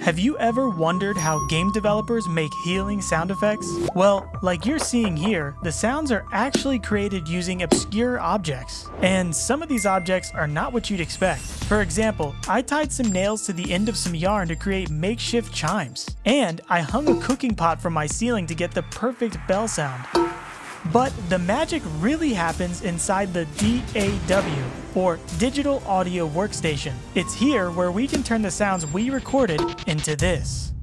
Have you ever wondered how game developers make healing sound effects? Well, like you're seeing here, the sounds are actually created using obscure objects. And some of these objects are not what you'd expect. For example, I tied some nails to the end of some yarn to create makeshift chimes. And I hung a cooking pot from my ceiling to get the perfect bell sound. But the magic really happens inside the DAW, or Digital Audio Workstation. It's here where we can turn the sounds we recorded into this.